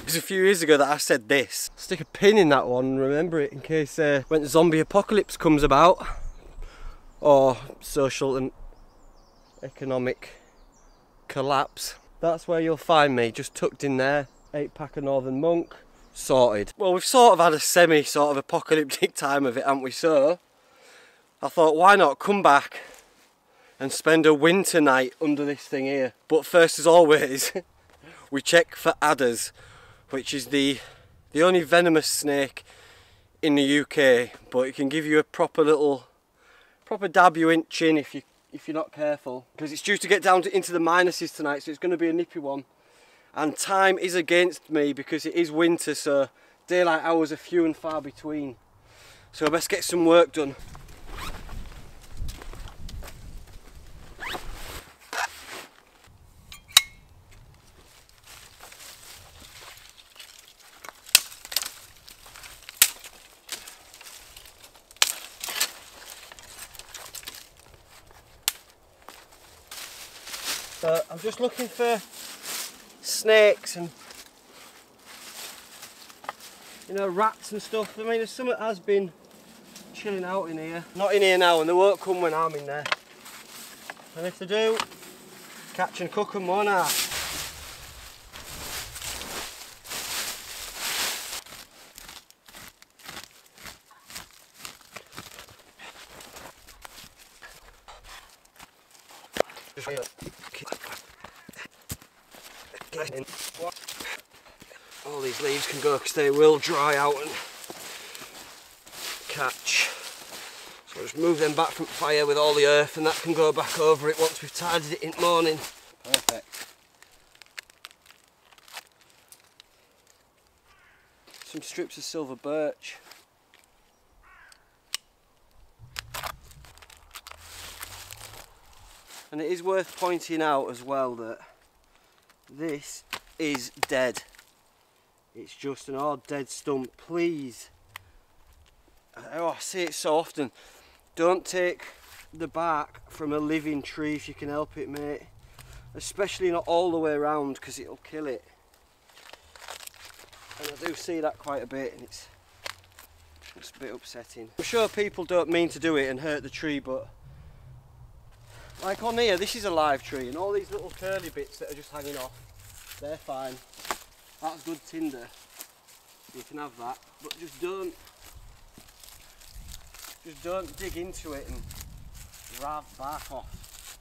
was a few years ago that I said this. Stick a pin in that one and remember it in case when the zombie apocalypse comes about, or social and economic collapse. That's where you'll find me, just tucked in there, 8-pack of Northern Monk, sorted. Well, we've sort of had a semi sort of apocalyptic time of it, haven't we? So I thought, why not come back and spend a winter night under this thing here. But first, as always, we check for adders, which is the only venomous snake in the UK, but it can give you a proper dab you in chin if you're not careful, because it's due to get down into the minuses tonight, so it's going to be a nippy one. And time is against me because it is winter, so daylight hours are few and far between. So I best get some work done. I'm just looking for snakes and, you know, rats and stuff. I mean, there's something has been chilling out in here. Not in here now, and they won't come when I'm in there. And if they do, catch and cook them, won't I? All these leaves can go because they will dry out and catch. So just move them back from fire with all the earth, and that can go back over it once we've tidied it in the morning. Perfect. Some strips of silver birch. And it is worth pointing out as well that this is dead. It's just an odd dead stump. Please, oh, I see it so often, don't take the bark from a living tree if you can help it, mate. Especially not all the way around, because it'll kill it. And I do see that quite a bit, and it's a bit upsetting. I'm sure people don't mean to do it and hurt the tree, but like on here, this is a live tree, and all these little curly bits that are just hanging off, they're fine. That's good tinder. You can have that, but just don't dig into it and rab bark off,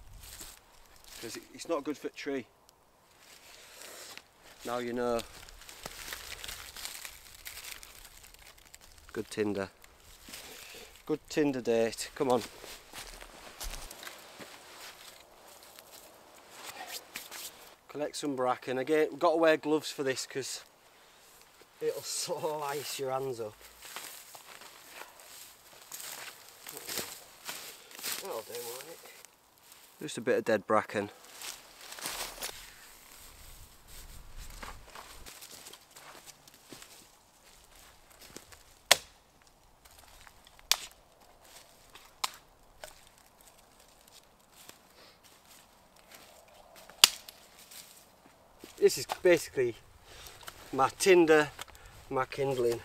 because it's not good for the tree. Now you know. Good tinder. Good tinder date. Come on. Collect some bracken. Again, we've got to wear gloves for this because it'll slice your hands up. That'll do, won't it? Just a bit of dead bracken. This is basically my tinder, my kindling.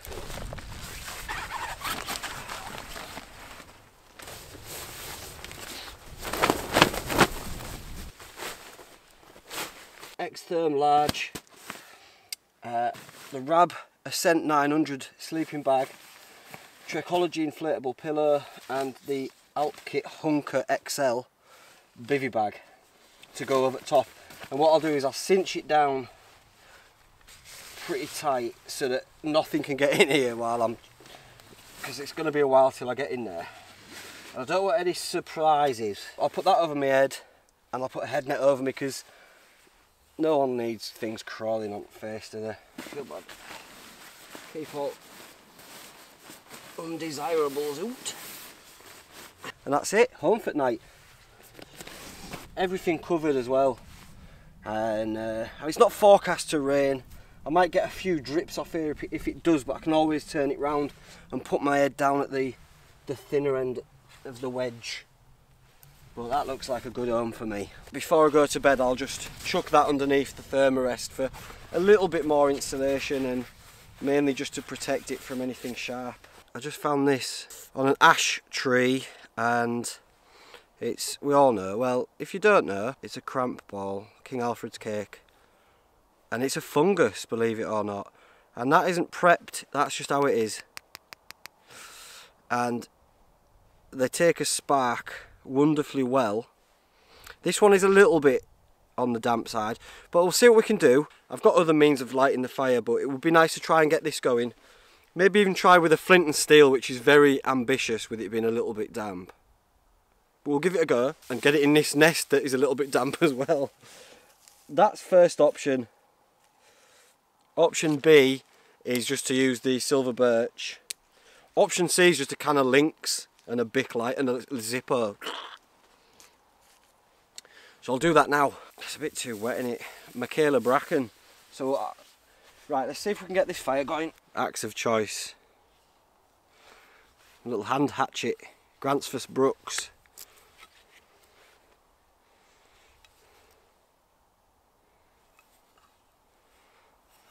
X-Therm large, the Rab Ascent 900 sleeping bag, Trekology inflatable pillow, and the Alpkit Hunker XL bivy bag to go over the top. And what I'll do is I'll cinch it down pretty tight so that nothing can get in here while because it's going to be a while till I get in there. I don't want any surprises. I'll put that over my head, and I'll put a head net over me because no one needs things crawling on the face, do they? Feel bad. Keep all undesirables out. And that's it, home for night. Everything covered as well. And it's not forecast to rain. I might get a few drips off here if it does, but I can always turn it round and put my head down at the thinner end of the wedge. But that looks like a good home for me. Before I go to bed, I'll just chuck that underneath the thermarest for a little bit more insulation, and mainly just to protect it from anything sharp. I just found this on an ash tree, and it's, we all know, well, if you don't know, it's a cramp ball, King Alfred's cake. And it's a fungus, believe it or not. And that isn't prepped, that's just how it is. And they take a spark wonderfully well. This one is a little bit on the damp side, but we'll see what we can do. I've got other means of lighting the fire, but it would be nice to try and get this going. Maybe even try with a flint and steel, which is very ambitious with it being a little bit damp. But we'll give it a go and get it in this nest that is a little bit damp as well. That's first option. Option B is just to use the silver birch. Option C is just a can of Lynx and a Bic light and a Zippo. So I'll do that now. It's a bit too wet in it. Michaela Bracken. So, right, let's see if we can get this fire going. Axe of choice. A little hand hatchet. Grantsford Brooks.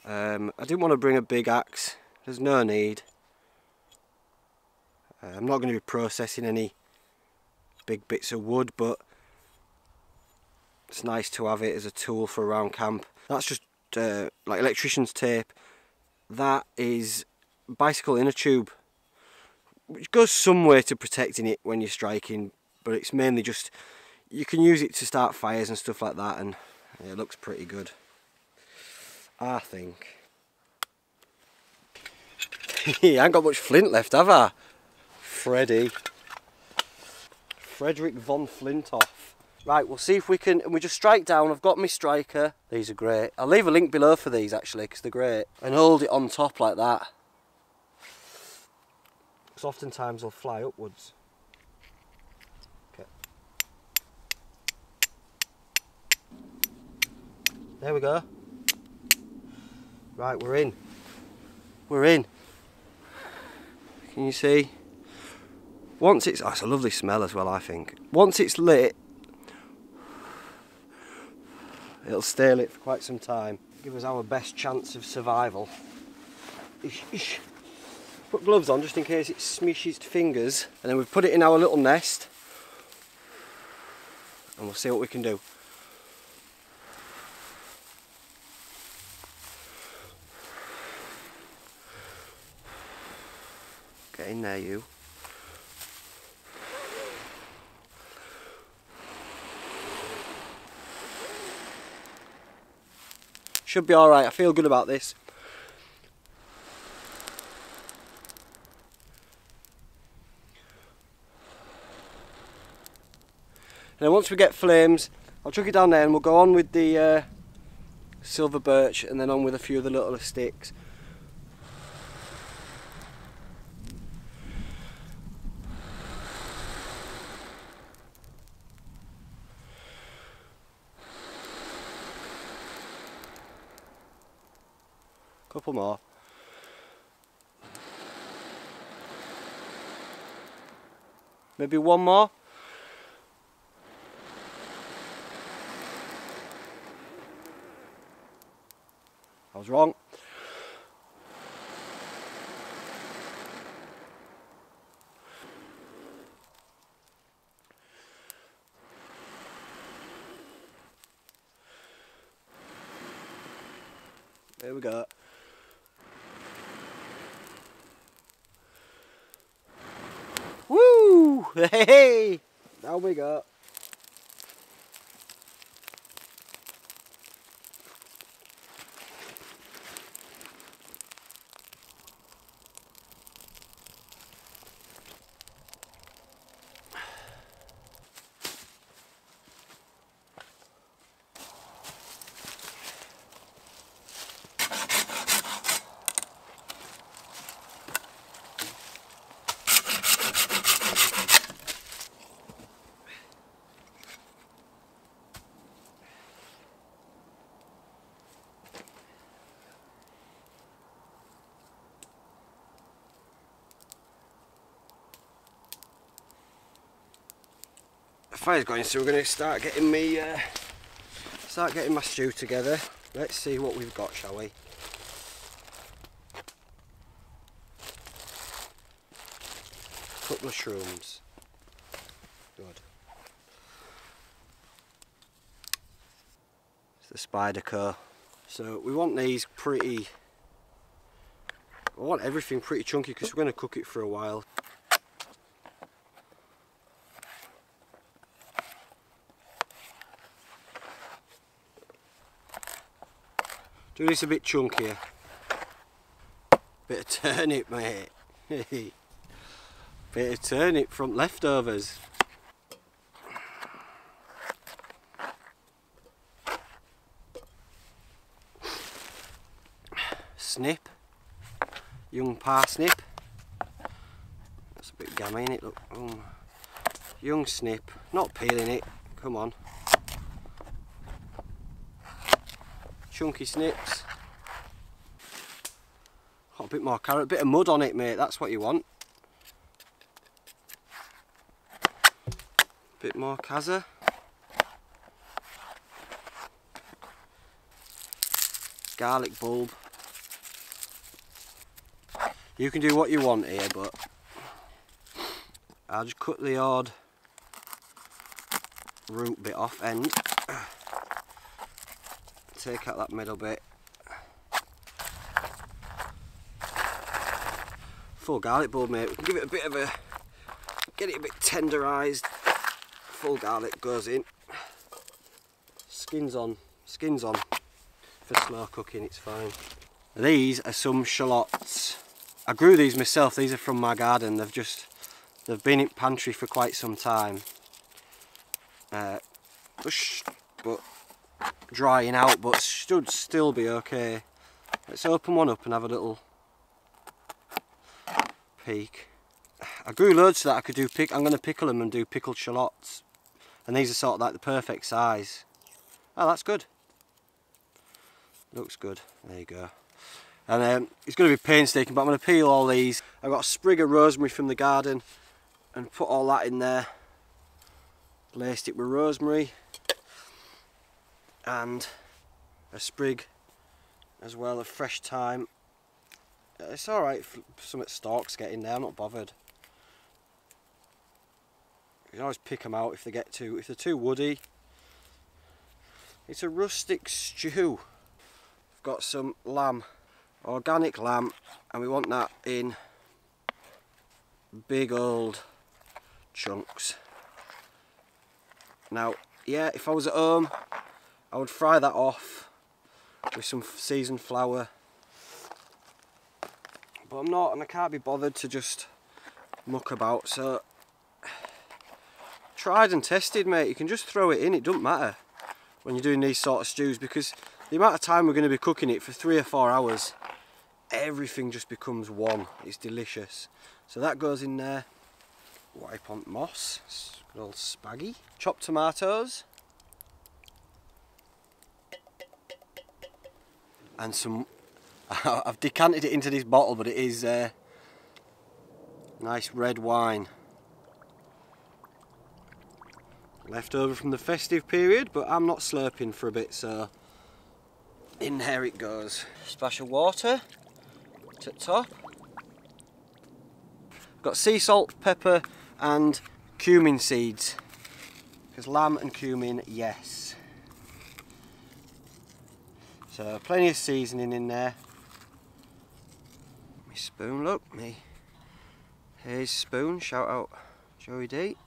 I didn't want to bring a big axe. There's no need. I'm not going to be processing any big bits of wood, but it's nice to have it as a tool for around camp. That's just like electrician's tape. That is bicycle inner tube, which goes some way to protecting it when you're striking, but it's mainly just, you can use it to start fires and stuff like that, and it looks pretty good, I think. I ain't got much flint left, have I? Frederick von Flintoff. Right, we'll see if we can, and we just strike down. I've got my striker. These are great. I'll leave a link below for these actually, because they're great. And hold it on top like that, because oftentimes they'll fly upwards. Okay. There we go. Right, we're in. We're in. Can you see? Once it's, oh, it's a lovely smell as well, I think. Once it's lit, it'll stay lit for quite some time. Give us our best chance of survival. Ish, ish. Put gloves on just in case it smishes fingers. And then we've put it in our little nest. And we'll see what we can do. Get in there, you. Should be alright, I feel good about this. And then once we get flames, I'll chuck it down there and we'll go on with the silver birch, and then on with a few of the little sticks. Couple more. Maybe one more. I was wrong. There we go. Woo! Hey! Down we go. fire's going, so we're going to start getting my stew together. Let's see what we've got, shall we? Couple of shrooms. Good. It's the Spyderco. So we want these pretty... I want everything pretty chunky because we're going to cook it for a while. Do this a bit chunkier. Bit of turnip, mate. Bit of turnip from leftovers. Snip. Young parsnip. That's a bit gammy, innit? Look. Young snip. Not peeling it. Come on. Chunky snips. Got a bit more carrot. A bit of mud on it, mate. That's what you want. Bit more kaza. Garlic bulb. You can do what you want here, but I'll just cut the odd root bit off end. Take out that middle bit. Full garlic bulb, mate. We can give it a bit of a... get it a bit tenderised. Full garlic goes in. Skins on. Skins on. For slow cooking, it's fine. These are some shallots. I grew these myself. These are from my garden. They've been in pantry for quite some time. But drying out, but should still be okay. Let's open one up and have a little peek. I grew loads so that I could do I'm going to pickle them and do pickled shallots, and these are sort of like the perfect size. Oh, that's good. Looks good. There you go. And it's going to be painstaking, but I'm going to peel all these. I've got a sprig of rosemary from the garden and put all that in there. Laced it with rosemary and a sprig as well of fresh thyme. It's alright if some stalks get in there, I'm not bothered. You can always pick them out if they're too woody. It's a rustic stew. I've got some lamb, organic lamb, and we want that in big old chunks. Now, yeah, if I was at home, I would fry that off with some seasoned flour. But I'm not, and I can't be bothered to just muck about, so tried and tested, mate. You can just throw it in, it doesn't matter when you're doing these sort of stews, because the amount of time we're going to be cooking it for 3 or 4 hours, everything just becomes one. It's delicious. So that goes in there. Wipe on moss, good old spaggy. Chopped tomatoes. And some, I've decanted it into this bottle, but it is nice red wine. Left over from the festive period, but I'm not slurping for a bit, so in there it goes. Splash of water to the top. Got sea salt, pepper and cumin seeds, because lamb and cumin, yes. So plenty of seasoning in there. My spoon, look, me. Here's spoon, shout out Joey D.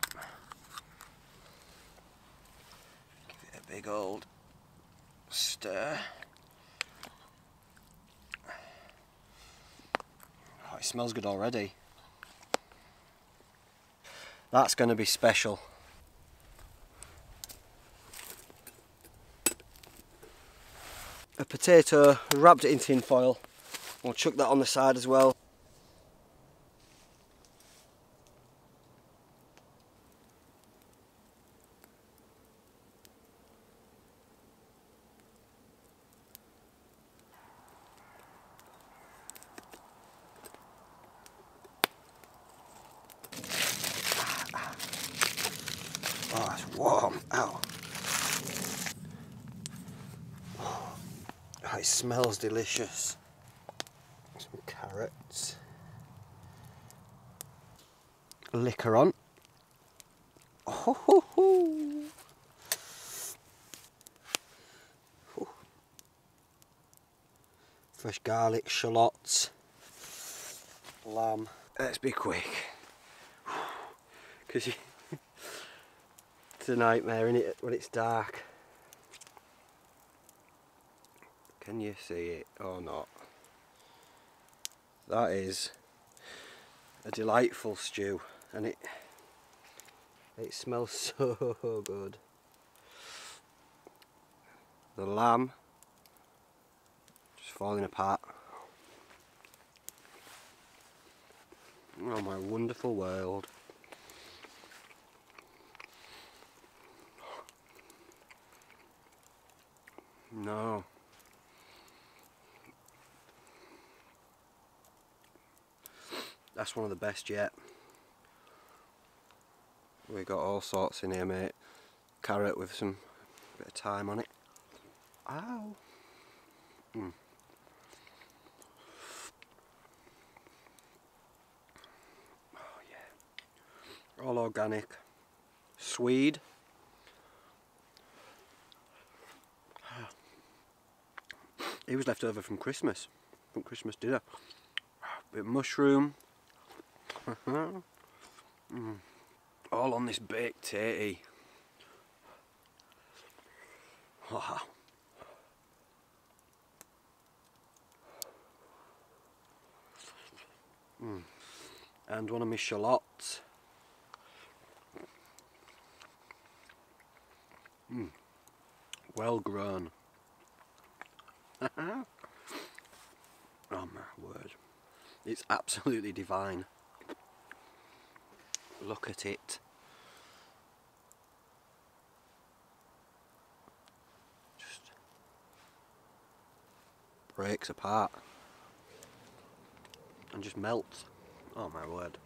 Give it a big old stir. Oh, it smells good already. That's going to be special. A potato, wrapped it in tin foil. We'll chuck that on the side as well. Oh, that's Oh, it smells delicious. Some carrots. Liquor on. Oh, ho, ho. Fresh garlic, shallots, lamb. Let's be quick, because it's a nightmare, isn't it, when it's dark. Can you see it or not? That is a delightful stew, and it smells so good. The lamb just falling apart. Oh my wonderful world. No. That's one of the best yet. We got all sorts in here, mate. Carrot with some bit of thyme on it. Ow. Mm. Oh yeah. All organic. Swede. It was left over from Christmas dinner. Bit of mushroom. All on this baked tatey. Wow. And one of my shallots. Well grown. Oh my word. It's absolutely divine. Look at it. Just breaks apart and just melts. Oh my word.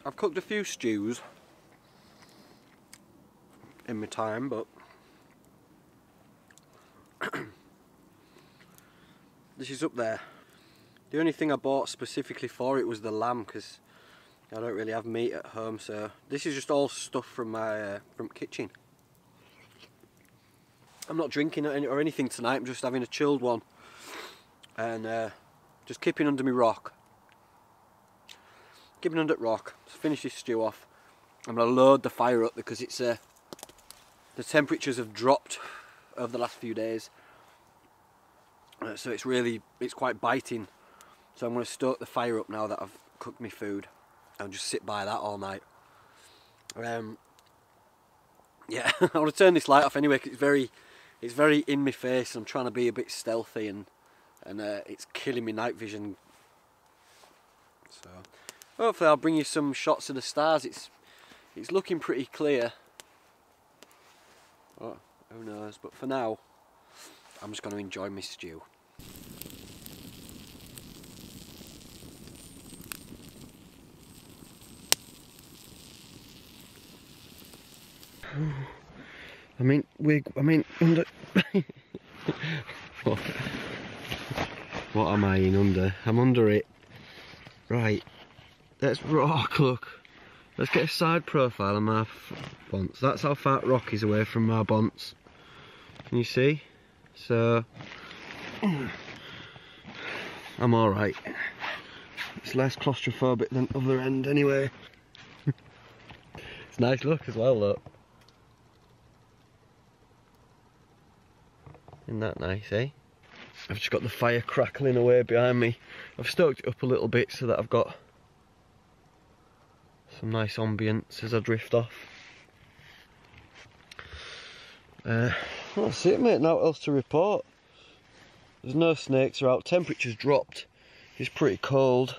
I've cooked a few stews in my time, but this is up there. The only thing I bought specifically for it was the lamb, because I don't really have meat at home, so this is just all stuff from my from kitchen. I'm not drinking or anything tonight, I'm just having a chilled one and just keeping under my rock. Keeping under the rock. So finish this stew off. I'm going to load the fire up because it's the temperatures have dropped over the last few days, so it's quite biting. So I'm going to stoke the fire up now that I've cooked my food and just sit by that all night. Yeah, I want to turn this light off anyway because it's very in my face. I'm trying to be a bit stealthy and it's killing me night vision. So hopefully I'll bring you some shots of the stars. It's looking pretty clear. Oh, who knows? But for now, I'm just going to enjoy my stew. I mean under. What am I in under? I'm under it. Right. Let's rock. Look. Let's get a side profile of my bonds. That's how far rock is away from my bonds. Can you see? So I'm all right. It's less claustrophobic than other end anyway. It's a nice look as well, look. Isn't that nice, eh? I've just got the fire crackling away behind me. I've stoked it up a little bit so that I've got some nice ambience as I drift off. That's it, mate. Now what else to report? There's no snakes are out. Temperature's dropped. It's pretty cold.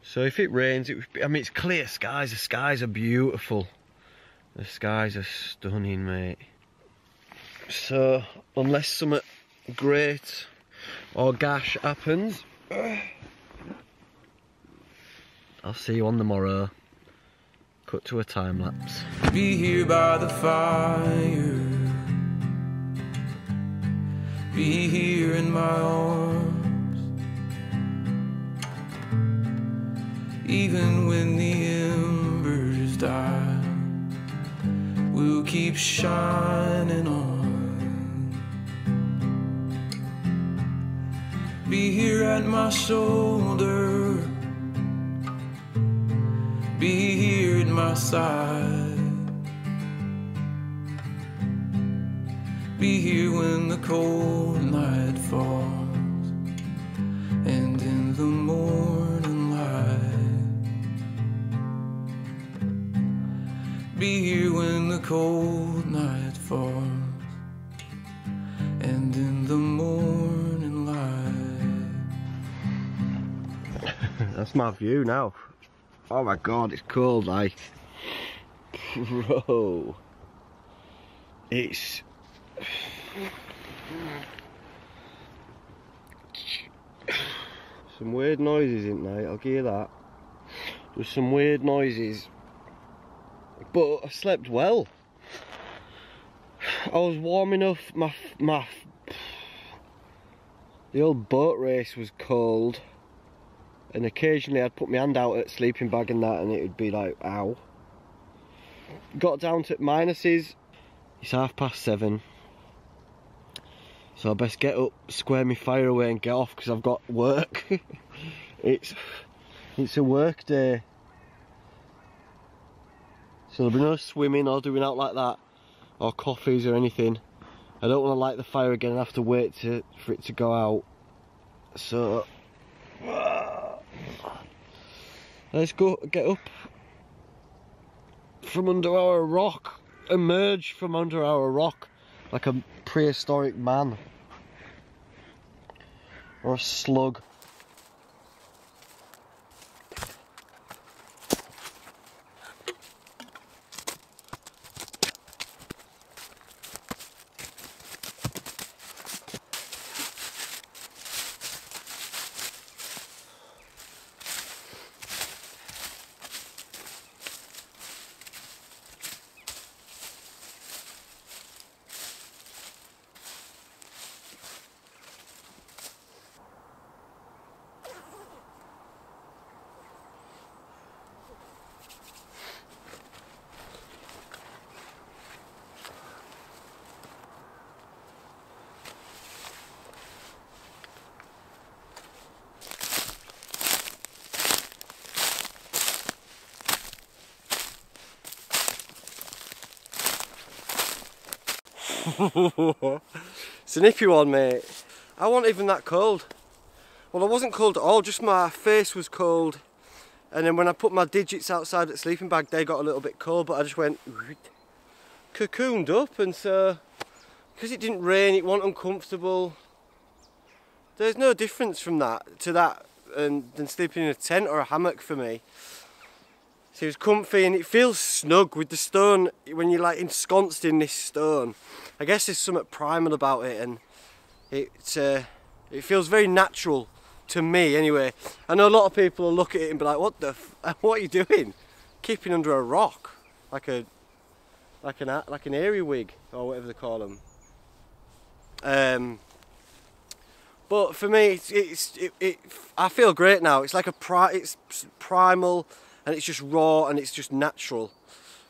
So if it rains, I mean, it's clear skies. The skies are beautiful. The skies are stunning, mate. So unless something great or gash happens, I'll see you on the morrow. Cut to a time lapse. Be here by the fire. Be here in my arms, even when the embers die. We'll keep shining on. Be here at my shoulder, be here at my side. Be here when the cold night falls and in the morning light. Be here when the cold night falls and in the morning light. That's my view now. Oh my god, it's cold, like. Bro. It's... some weird noises in night, I'll give you that. There's some weird noises, but I slept well. I was warm enough. The old boat race was cold, and occasionally I'd put my hand out at sleeping bag and that, and it would be like, ow. Got down to minuses. It's 7:30. So I best get up, square my fire away and get off because I've got work. It's a work day. So there'll be no swimming or doing out like that, or coffees or anything. I don't want to light the fire again and have to wait for it to go out. So let's go get up from under our rock, emerge from under our rock like a prehistoric man. Or a slug. It's a nippy one, mate. I wasn't even that cold. Well, I wasn't cold at all, just my face was cold. And then when I put my digits outside at the sleeping bag, they got a little bit cold, but I just went cocooned up, and so because it didn't rain, it wasn't uncomfortable. There's no difference from that to that than sleeping in a tent or a hammock for me. So it was comfy and it feels snug with the stone when you're like ensconced in this stone. I guess there's something primal about it, and it feels very natural to me anyway. I know a lot of people will look at it and be like, what are you doing? Keeping under a rock like an airy wig or whatever they call them. But for me, I feel great now. It's like it's primal, and it's just raw, and it's just natural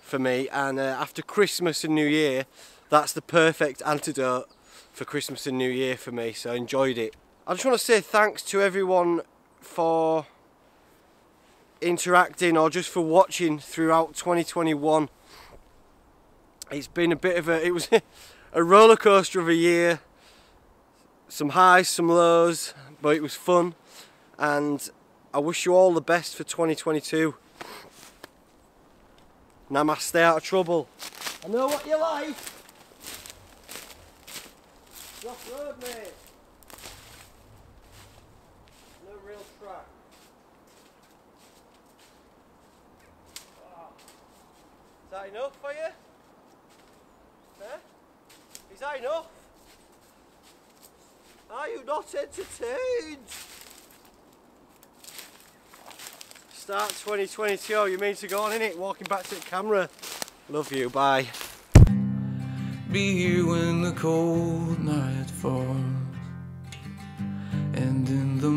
for me. And after Christmas and New Year, that's the perfect antidote for Christmas and New Year for me. So I enjoyed it. I just want to say thanks to everyone for interacting or just for watching throughout 2021. It's been a bit of it was a roller coaster of a year. Some highs, some lows, but it was fun, and I wish you all the best for 2022. Namaste, stay out of trouble. I know what you like. Rough road, mate. No real track. Oh. Is that enough for you? Huh? Is that enough? Are you not entertained? Start 2022, you mean to go on, innit? Walking back to the camera. Love you, bye. Be here when the cold night falls the